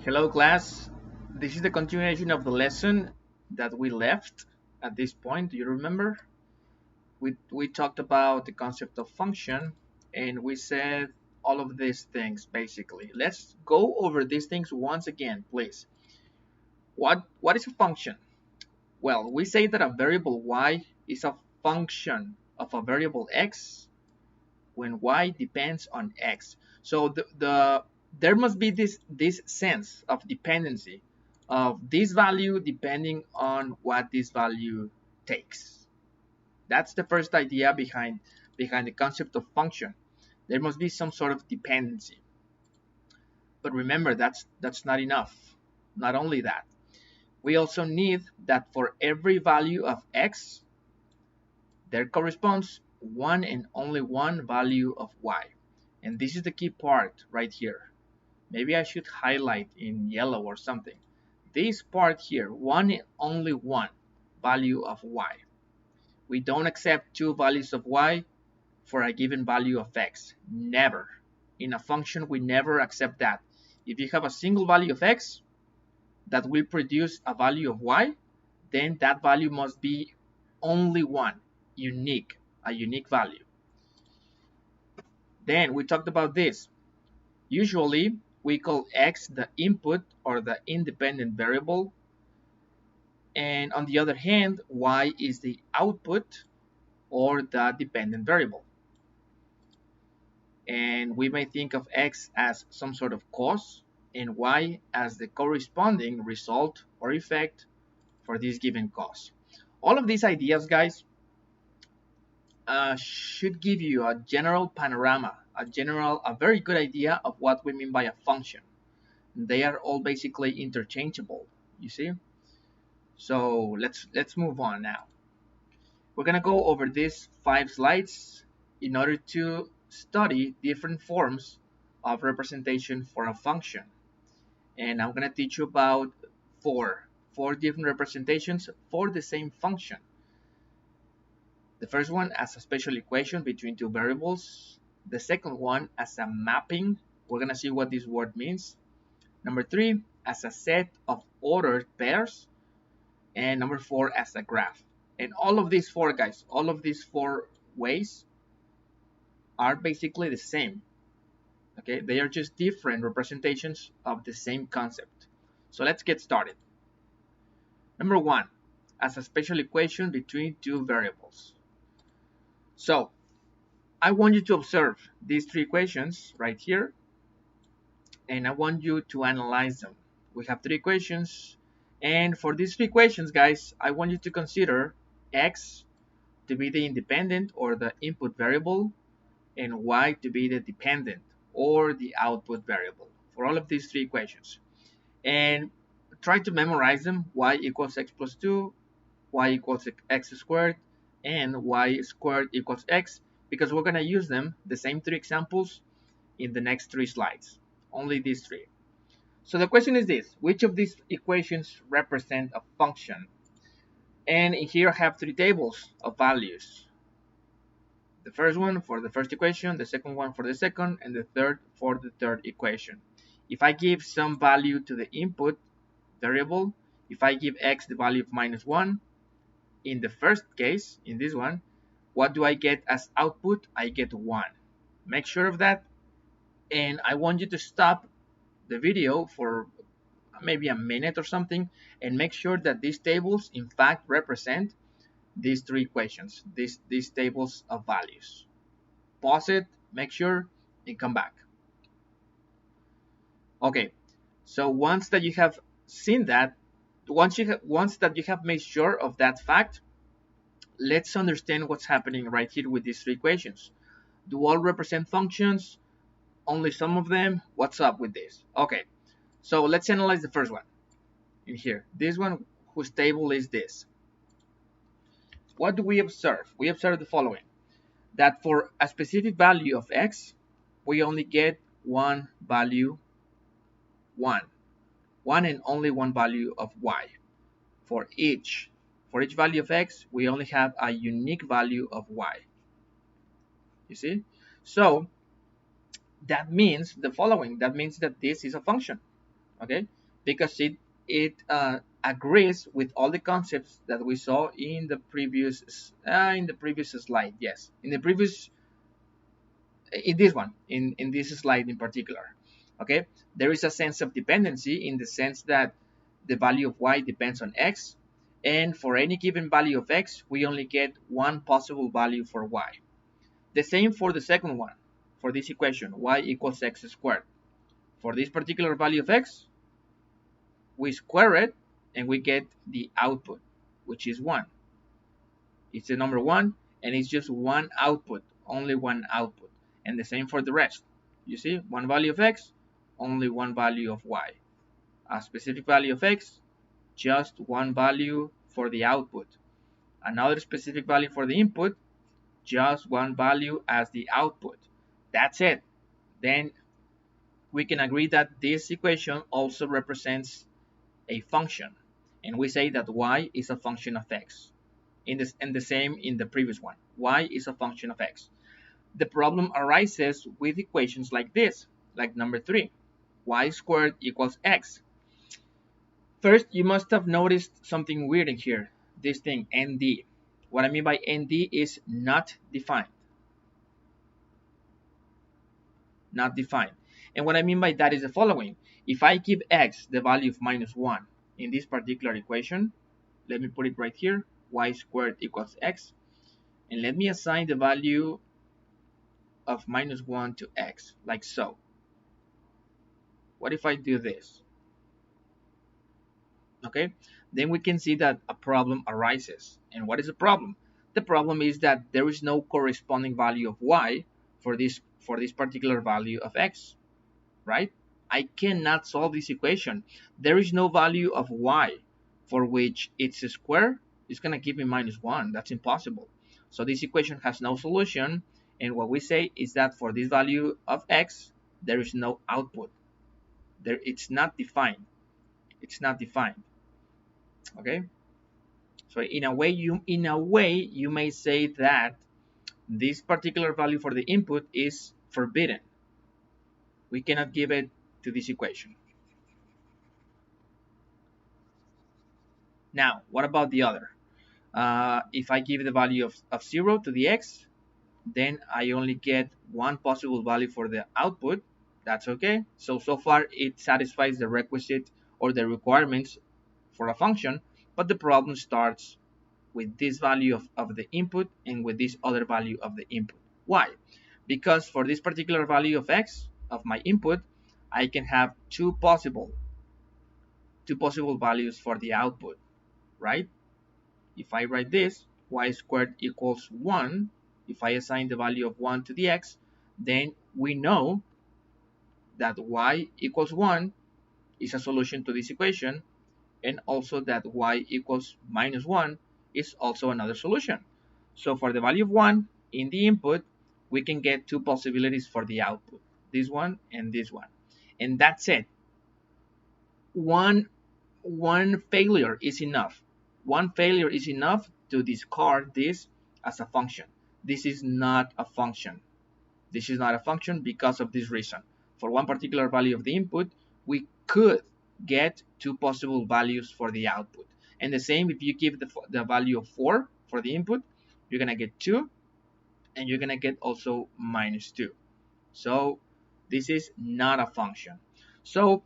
Hello class, this is the continuation of the lesson that we left at this point. Do you remember? We talked about the concept of function and we said all of these things basically. Let's go over these things once again, please. What is a function? Well, we say that a variable y is a function of a variable x when y depends on x. So there must be this sense of dependency of this value depending on what this value takes. That's the first idea behind the concept of function. There must be some sort of dependency. But remember, that's not enough. Not only that, we also need that for every value of x, there corresponds one and only one value of y. And this is the key part right here. Maybe I should highlight in yellow or something. This part here, one and only one value of y. We don't accept two values of y for a given value of x. Never. In a function, we never accept that. If you have a single value of x that will produce a value of y, then that value must be only one, unique, a unique value. Then we talked about this. Usually, we call x the input or the independent variable, and on the other hand, y is the output or the dependent variable. And we may think of x as some sort of cause and y as the corresponding result or effect for this given cause. All of these ideas, guys, should give you a general panorama, a very good idea of what we mean by a function. They are all basically interchangeable, you see. So let's move on now. We're gonna go over these 5 slides in order to study different forms of representation for a function, and I'm gonna teach you about four different representations for the same function. The first one as a special equation between two variables. The second one as a mapping. We're gonna see what this word means. Number 3 as a set of ordered pairs. And number 4 as a graph. And all of these four, guys, all of these 4 ways are basically the same. Okay, they are just different representations of the same concept. So let's get started. Number 1, as a special equation between two variables. So I want you to observe these 3 equations right here, and I want you to analyze them. We have 3 equations, and for these 3 equations, guys, I want you to consider x to be the independent or the input variable, and y to be the dependent or the output variable for all of these 3 equations. And try to memorize them: y equals x plus 2, y equals x squared, and y squared equals x, because we're going to use them, the same 3 examples, in the next 3 slides. Only these 3. So the question is this: which of these equations represent a function? And here I have 3 tables of values. The first one for the first equation, the second one for the second, and the third for the third equation. If I give some value to the input variable, if I give x the value of -1, in the first case, in this one, what do I get as output? I get 1. Make sure of that, and I want you to stop the video for maybe a minute or something and make sure that these tables in fact represent these 3 equations, these tables of values. Pause it, make sure, and come back. Okay, so once that you have seen that, once that you have made sure of that fact, let's understand what's happening right here with these 3 equations. Do all represent functions? Only some of them? What's up with this? Okay, so let's analyze the first one in here. This one, whose table is this. What do we observe? We observe the following: that for a specific value of x, we only get one value, one and only one value of y. For each value of x, we only have a unique value of y. You see? So that means the following: that means that this is a function. okay, because it agrees with all the concepts that we saw in the previous slide. Yes, in the previous in this one, in this slide in particular. Okay, there is a sense of dependency in the sense that the value of y depends on x, and for any given value of x, we only get one possible value for y. The same for the second one, for this equation, y equals x squared. For this particular value of x, we square it and we get the output, which is 1. It's the number 1, and it's just one output, only one output. And the same for the rest. You see, one value of x, only one value of y. A specific value of x, just one value for the output. Another specific value for the input, just one value as the output. That's it. Then we can agree that this equation also represents a function, and we say that y is a function of x. And the same in the previous one, y is a function of x. The problem arises with equations like this, like number 3, y squared equals x. First, you must have noticed something weird in here, this thing nd. What I mean by nd is not defined. Not defined. And what I mean by that is the following. If I give x the value of -1 in this particular equation, let me put it right here, y squared equals x, and let me assign the value of -1 to x, like so. What if I do this? Okay, then we can see that a problem arises. And what is the problem? The problem is that there is no corresponding value of y for this particular value of x, right? I cannot solve this equation. There is no value of y for which its square is going to give me -1. That's impossible. So this equation has no solution. And what we say is that for this value of x, there is no output. It's not defined. It's not defined. Okay. So in a way, you may say that this particular value for the input is forbidden. We cannot give it to this equation. Now, what about the other? If I give the value of 0 to the x, then I only get one possible value for the output. That's okay. So far it satisfies the requisite or the requirements for a function, but the problem starts with this value of the input and with this other value of the input. Why? Because for this particular value of x, of my input, I can have two possible values for the output, right? If I write this, y squared equals 1, if I assign the value of 1 to the x, then we know that y equals 1 is a solution to this equation, and also that y equals -1 is also another solution. So for the value of 1 in the input, we can get two possibilities for the output, this one and this one. And that's it. One failure is enough. One failure is enough to discard this as a function. This is not a function. This is not a function because of this reason. For one particular value of the input, we could get two possible values for the output. And the same if you give the value of 4 for the input, you're going to get 2, and you're going to get also -2. So this is not a function. So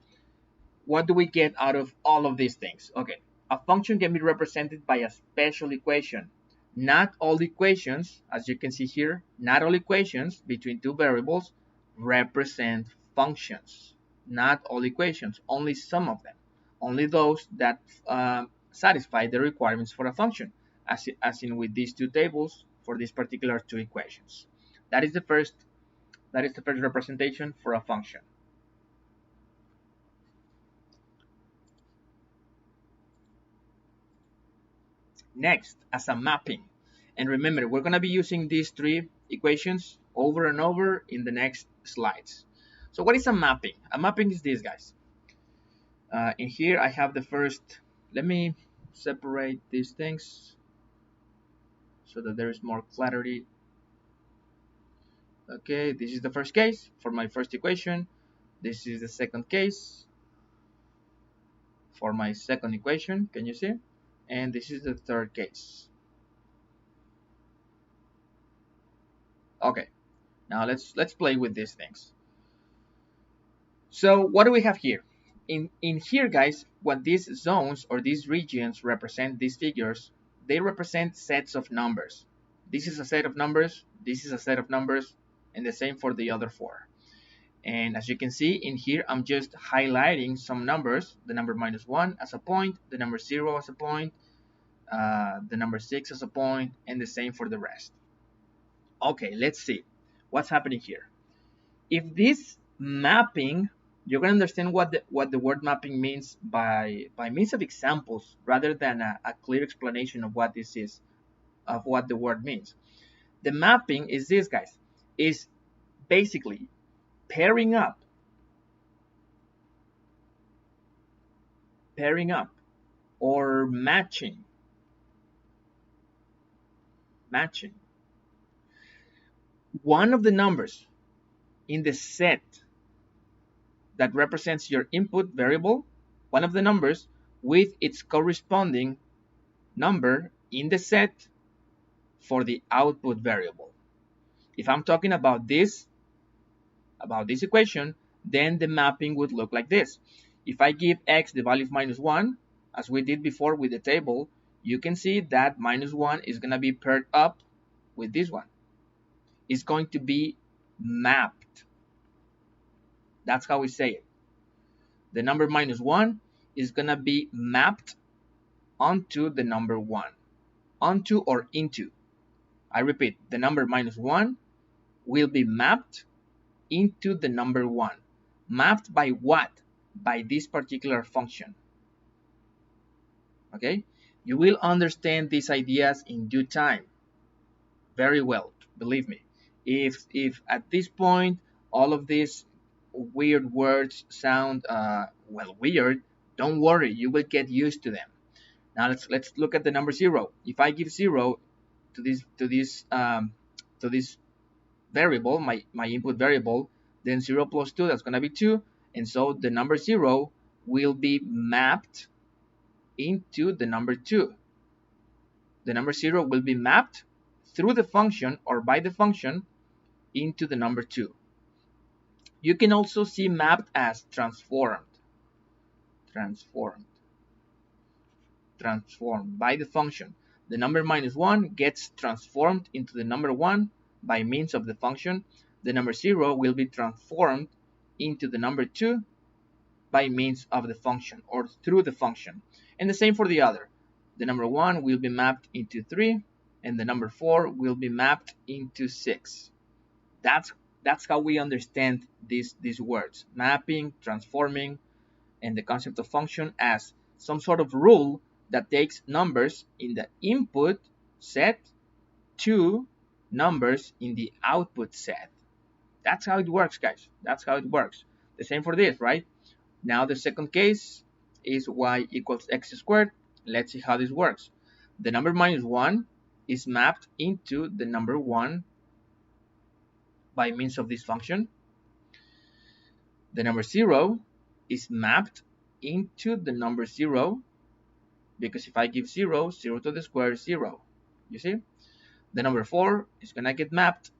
what do we get out of all of these things? Okay, a function can be represented by a special equation. Not all equations, as you can see here, not all equations between two variables represent functions. Not all equations, only some of them. Only those that satisfy the requirements for a function, as in with these two tables for these particular two equations. That is the first representation for a function. Next, as a mapping. And remember, we're going to be using these three equations over and over in the next slides. So what is a mapping? A mapping is this, guys. In here, I have the first. Let me separate these things so that there is more clarity. Okay, this is the first case for my first equation. This is the second case. for my second equation. Can you see? And this is the third case. Okay, now let's play with these things. So what do we have here? In here, guys, what these zones or these regions represent, these figures, they represent sets of numbers. This is a set of numbers, this is a set of numbers, and the same for the other four. And as you can see in here, I'm just highlighting some numbers, the number -1 as a point, the number 0 as a point, the number 6 as a point, and the same for the rest. Okay, let's see what's happening here. If this mapping, you're going to understand what the word mapping means by means of examples rather than a clear explanation of what this is, of what the word means. The mapping is this, guys, is basically pairing up or matching one of the numbers in the set that represents your input variable, one of the numbers, with its corresponding number in the set for the output variable. If I'm talking about this equation, then the mapping would look like this. If I give x the value of -1, as we did before with the table, you can see that -1 is going to be paired up with this one. It's going to be mapped. That's how we say it. The number -1 is going to be mapped onto the number 1. Onto or into. I repeat, the number -1 will be mapped into the number 1. Mapped by what? By this particular function. Okay? You will understand these ideas in due time. Very well, believe me. If at this point all of these weird words sound well, weird, don't worry, you will get used to them. Now let's look at the number 0. If I give 0 to this variable, my input variable, then 0 plus 2, that's going to be 2, and so the number 0 will be mapped into the number 2. The number 0 will be mapped through the function or by the function into the number 2. You can also see mapped as transformed by the function. The number -1 gets transformed into the number 1 by means of the function. The number 0 will be transformed into the number 2 by means of the function or through the function. And the same for the other. The number 1 will be mapped into 3 and the number 4 will be mapped into 6. That's how we understand these words: mapping, transforming, and the concept of function as some sort of rule that takes numbers in the input set to numbers in the output set. That's how it works, guys. That's how it works. The same for this, right? Now the second case is y equals x squared. Let's see how this works. The number -1 is mapped into the number 1 by means of this function. The number 0 is mapped into the number 0, because if I give 0, 0 to the square is 0. You see? The number 4 is going to get mapped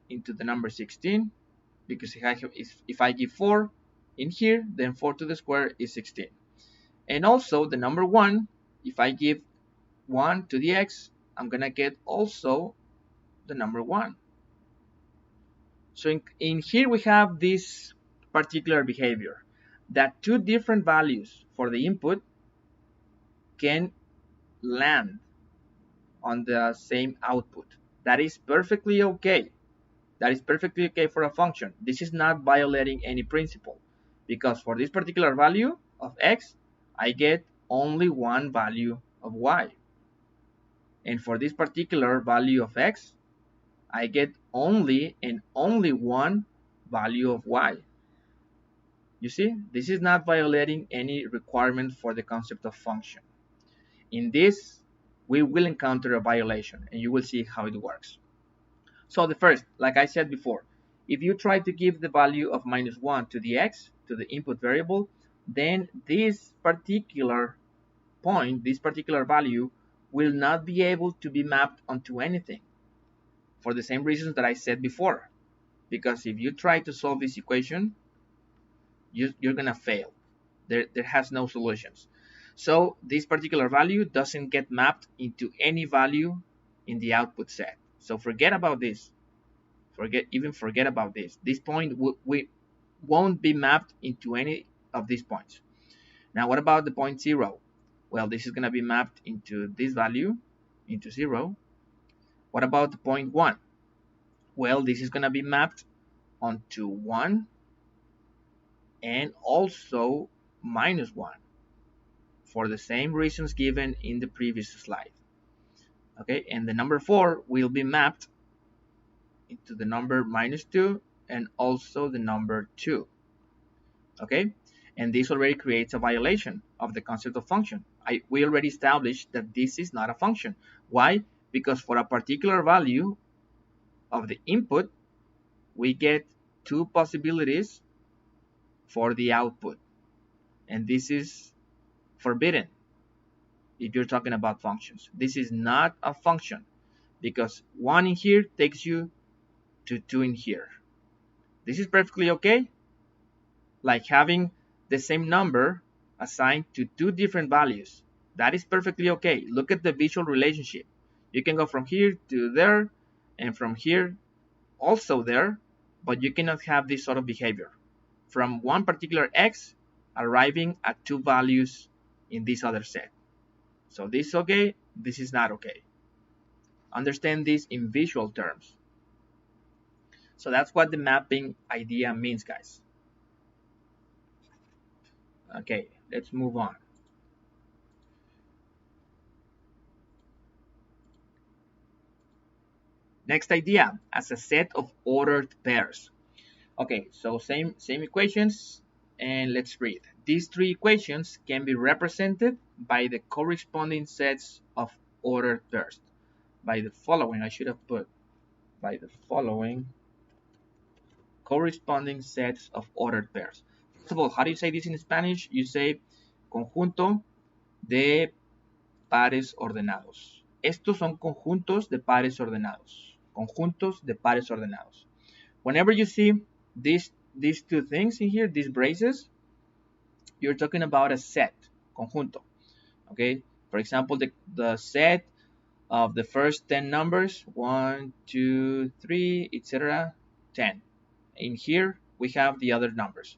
into the number 16, because if I give 4 in here, then 4 to the square is 16. And also the number 1, if I give 1 to the x, I'm going to get also the number 1. So in here we have this particular behavior, that two different values for the input can land on the same output. That is perfectly okay. That is perfectly okay for a function. This is not violating any principle, because for this particular value of x, I get only one value of y. And for this particular value of x, I get only and only one value of y. You see, this is not violating any requirement for the concept of function. In this, we will encounter a violation, and you will see how it works. So the first, like I said before, if you try to give the value of -1 to the x, to the input variable, then this particular point, this particular value, will not be able to be mapped onto anything for the same reasons that I said before. Because if you try to solve this equation, you're gonna fail. There has no solutions. So this particular value doesn't get mapped into any value in the output set. So forget about this. Forget about this. This point we won't be mapped into any of these points. Now what about the point 0? Well, this is gonna be mapped into this value, into 0. What about the point 1? Well, this is gonna be mapped onto 1 and also -1 for the same reasons given in the previous slide. Okay, and the number 4 will be mapped into the number -2 and also the number 2. Okay, and this already creates a violation of the concept of function. We already established that this is not a function. Why? Because for a particular value of the input, we get two possibilities for the output, and this is forbidden if you're talking about functions. This is not a function because 1 in here takes you to 2 in here. This is perfectly okay, like having the same number assigned to two different values. That is perfectly okay. Look at the visual relationship. You can go from here to there and from here also there, but you cannot have this sort of behavior from one particular x arriving at two values in this other set. So this is okay, this is not okay. Understand this in visual terms. So that's what the mapping idea means, guys. Okay, let's move on. Next idea, as a set of ordered pairs. Okay, so same equations, and let's read. These three equations can be represented by the corresponding sets of ordered pairs. By the following, I should have put by the following corresponding sets of ordered pairs. First of all, how do you say this in Spanish? You say conjunto de pares ordenados. Estos son conjuntos de pares ordenados. Conjuntos de pares ordenados. Whenever you see these two things in here, these braces, you're talking about a set, conjunto. Okay, for example, the set of the first 10 numbers, 1, 2, 3, etc., 10. In here, we have the other numbers.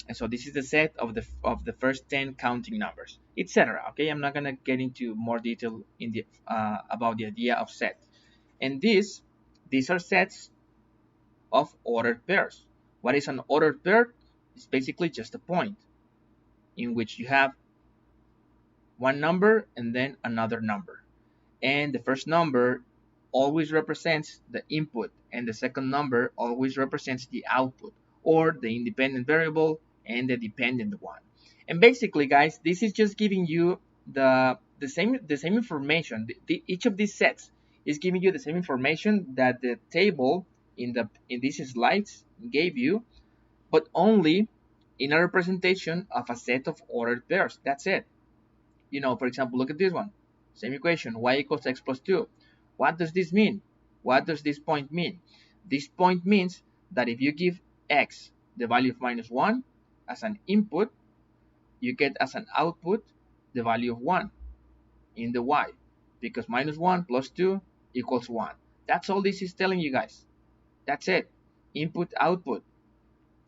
And so this is the set of the first 10 counting numbers, etc. Okay, I'm not gonna get into more detail in the about the idea of set. And these are sets of ordered pairs. What is an ordered pair? It's basically just a point in which you have one number and then another number. And the first number always represents the input and the second number always represents the output, or the independent variable and the dependent one. And basically, guys, this is just giving you the same information. Each of these sets is giving you the same information that the table in these slides gave you, but only in a representation of a set of ordered pairs. That's it. You know, for example, look at this one. Same equation, y equals x plus 2. What does this mean? What does this point mean? This point means that if you give x the value of -1 as an input, you get as an output the value of 1 in the y, because -1 plus 2 equals 1. That's all this is telling you guys. That's it. Input, output.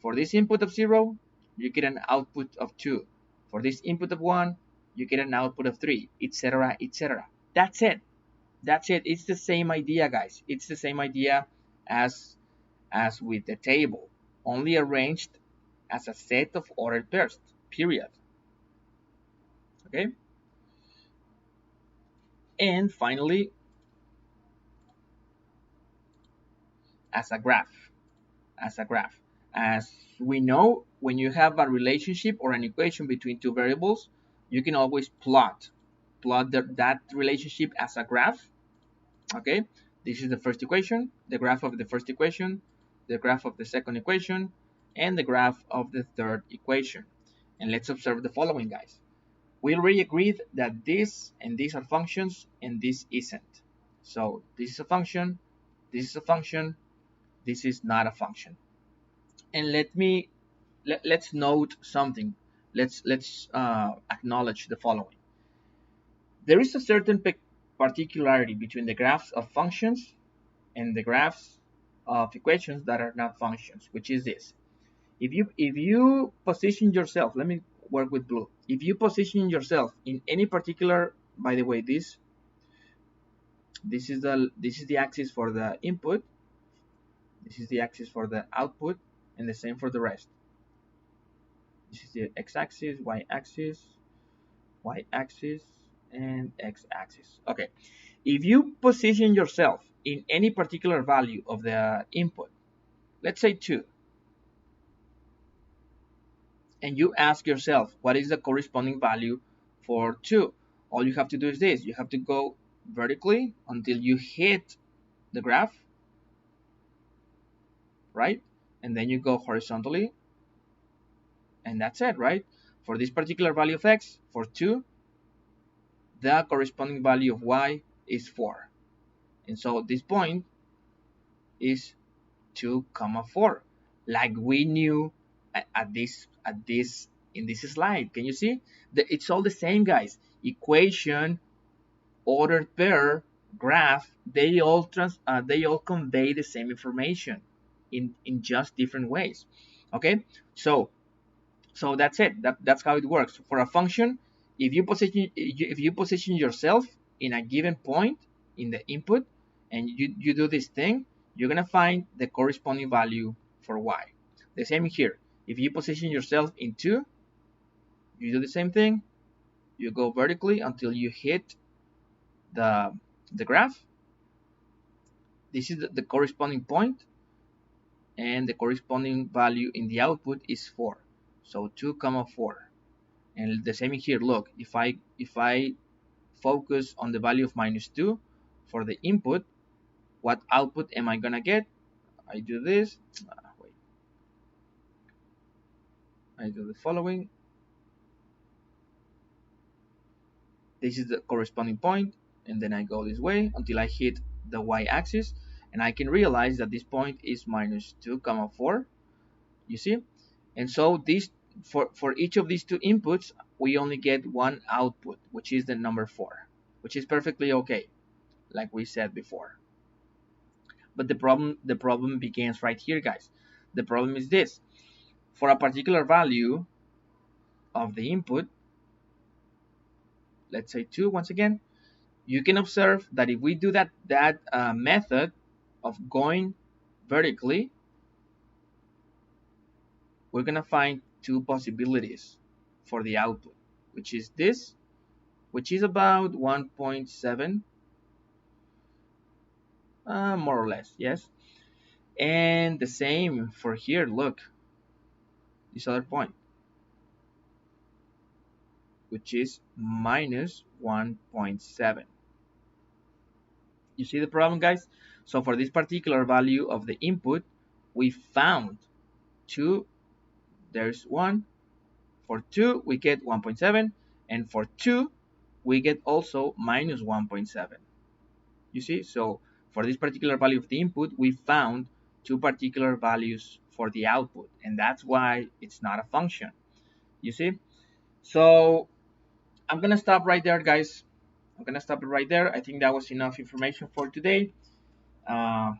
For this input of 0, you get an output of 2. For this input of 1, you get an output of 3, etc., etc. That's it. That's it. It's the same idea, guys. It's the same idea as with the table, only arranged as a set of ordered pairs, period. Okay? And finally, as a graph. As a graph. As we know, when you have a relationship or an equation between two variables, you can always plot that relationship as a graph. Okay, this is the first equation, the graph of the first equation, the graph of the second equation, and the graph of the third equation. And let's observe the following, guys. We already agreed that this and these are functions and this isn't. So this is a function, this is a function, this is not a function. And let's note something. Let's acknowledge the following. There is a certain particularity between the graphs of functions and the graphs of equations that are not functions, which is this. If you position yourself, let me work with blue. If you position yourself in any particular, by the way, this is the axis for the input, this is the axis for the output, and the same for the rest. This is the x-axis, y-axis, and x-axis. Okay, if you position yourself in any particular value of the input, let's say 2, and you ask yourself what is the corresponding value for 2, all you have to do is this. You have to go vertically until you hit the graph, right? And then you go horizontally, and that's it, right? For this particular value of x, for 2, the corresponding value of y is 4. And so this point is 2, 4, like we knew at this in this slide. Can you see? It's all the same, guys. Equation, ordered pair, graph, they all convey the same information in just different ways. Okay, so that's it. That's how it works. For a function, if you position yourself in a given point in the input and you do this thing, you're gonna find the corresponding value for y. The same here. If you position yourself in 2, you do the same thing. You go vertically until you hit the graph. This is the corresponding point, and the corresponding value in the output is 4. So 2, 4. And the same here. Look, if I focus on the value of -2 for the input, what output am I gonna get? I do this. Wait. I do the following. This is the corresponding point, and then I go this way until I hit the y-axis, and I can realize that this point is -2, 4. You see? And so this for each of these two inputs, we only get one output, which is the number 4, which is perfectly okay, like we said before. But the problem begins right here, guys. The problem is this. For a particular value of the input, let's say 2 once again, you can observe that if we do that method of going vertically, we're gonna find 2 possibilities for the output, which is this, which is about 1.7, more or less, yes. And the same for here. Look, this other point, which is -1.7. You see the problem, guys? So for this particular value of the input, we found 2. There's 1. For 2, we get 1.7. And for 2, we get also -1.7. You see? So for this particular value of the input, we found 2 particular values for the output. And that's why it's not a function. You see? So I'm going to stop right there, guys. I'm going to stop it right there. I think that was enough information for today. I'm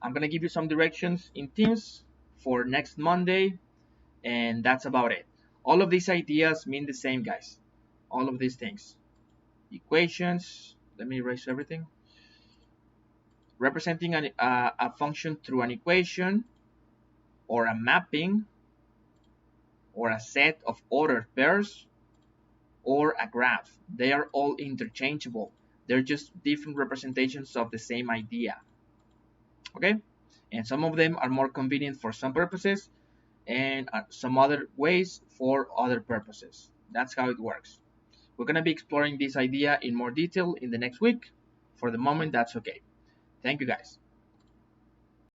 going to give you some directions in Teams for next Monday. And that's about it. All of these ideas mean the same, guys. All of these things. Equations. Let me erase everything. Representing a function through an equation, or a mapping, or a set of ordered pairs, or a graph. They are all interchangeable. They're just different representations of the same idea. Okay? And some of them are more convenient for some purposes, and some other ways for other purposes. That's how it works. We're going to be exploring this idea in more detail in the next week. For the moment, that's okay. Thank you, guys.